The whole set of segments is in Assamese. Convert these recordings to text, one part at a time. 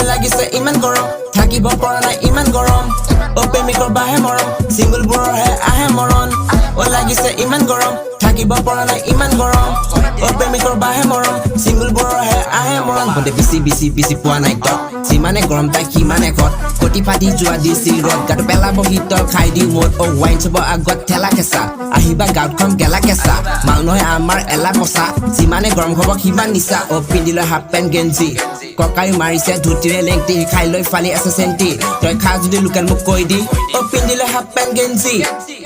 লাগিছে ইমান গৰম থাকিব পৰা নাই ইমান গৰম প্ৰেমিকৰ বাহে মৰম সিঙ্গল বুঢ়ৰহে আহে মৰণ লাগিছে ইমান গৰম থাকিব পৰা নাই ইমান গৰম প্ৰেমিকৰ বাহে মৰম সিঙ্গল বুঢ়ৰহে আহে মৰণ বন্ধে বিচি পোৱা নাই তক যিমানে গৰম তাই সিমানে কত কটি ফাটি যোৱা দিছি ৰদ গাটো পেলাব হিতৰ খাই দি মোৰ ৱাইন চব আগত ঠেলা কেঁচা আহিবা গাঁতখন গেলা কেঁচা মাল নহয় আমাৰ এলা পচা যিমানে গৰম হ'ব সিমান নিচা পিন্ধিলৈ হাফ পেণ্ট গেঞ্জি ককাই মাৰিছে ধুতিৰে লেংটি খাই লৈ ফালি আছে চেন্টি তই খা যদি লোকেল মোক কৈ দি পিন্ধিলৈ হাফ পেণ্ট গেঞ্জি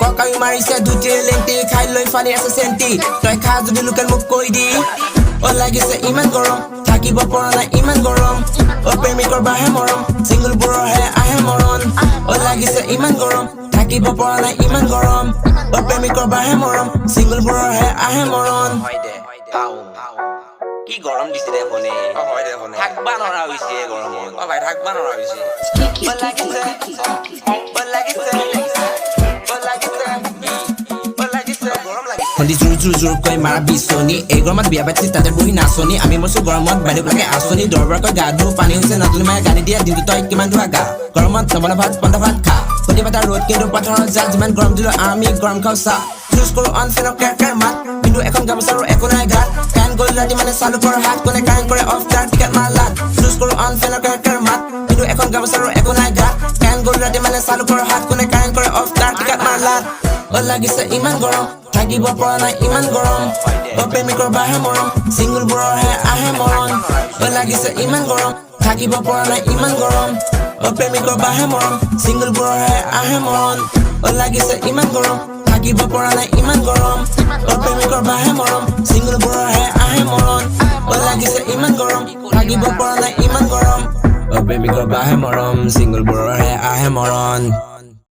ককাই মাৰিছে ধুতিৰে লেংটি খাই লৈ ফালি আছে চেন্টি তই খা যদি লোকেল মোক কৈ দি লাগিছে ইমান গৰম থাকিব পৰা নাই ইমান গৰম প্ৰেমিকৰ বাহে মৰম সিঙ্গল বুঢ়ৰহে আহে মৰণ লাগিছে ইমান গৰম থাকিব পৰা নাই ইমান গৰম প্ৰেমিকৰ বাহে মৰম সিঙ্গল বুঢ়ৰহে আহে মৰণ কি গৰম দিছে দে ফোনে থাকবা নৰা হৈছে গৰমত ভাই থাকবা নৰা হৈছে জোৰকৈ মাৰা বিচনী এই গৰমত বিয়া পাতিছি তাতে বহি নাচনি আমি মইছো গৰমত বাইদেউ লাগে আঁচনি দৰবাৰকৈ গা ধু পানী হৈছে নতুন মায়ে গালি দিয়া দিনটো তই কিমান ধোৱা গা গৰমত নবনা ভাত পন্থা ভাত খা প্ৰতিবাদা ৰ'দ কিন্তু পথাৰত যা যিমান গৰম দিলো আমি গৰম খাওঁ চা চুজ কৰো অন ফেনৰ কেৰ মাত কিন্তু এখন গামোচাৰো একো নাই গাত কাৰেণ্ট গ'ল ৰাতি মানে চালু কৰ হাত কোনে কাৰেণ্ট কৰে অফ তাৰ টিকেট মাৰ লাট চুজ কৰো অন ফেনৰ কেৰ মাত কিন্তু এখন গামোচাৰো একো নাই গাত কাৰেণ্ট গ'ল ৰাতি মানে চালু কৰ হাত কোনে কাৰেণ্ট কৰে অফ তাৰ টিকেট মাৰ লাট লাগিছে ইমান গৰম থাকিব পৰা নাই ইমান গৰম প্ৰেমিকৰ বাহে মৰম সিঙ্গল বুঢ়ৰহে আহে মৰণ লাগিছে ইমান গৰম থাকিব পৰা নাই ইমান গৰম প্ৰেমিকৰ বাহে মৰম সিঙ্গল বুঢ়ৰহে আহে মৰণ লাগিছে ইমান গৰম থাকিব পৰা নাই ইমান গৰম প্ৰেমিকৰ বাহে মৰম সিঙ্গল বুঢ়ৰহে আহে মৰণ লাগিছে ইমান গৰম থাকিব পৰা নাই ইমান গৰম প্ৰেমিকৰ বাহে মৰম সিঙ্গল বুঢ়ৰহে আহে মৰণ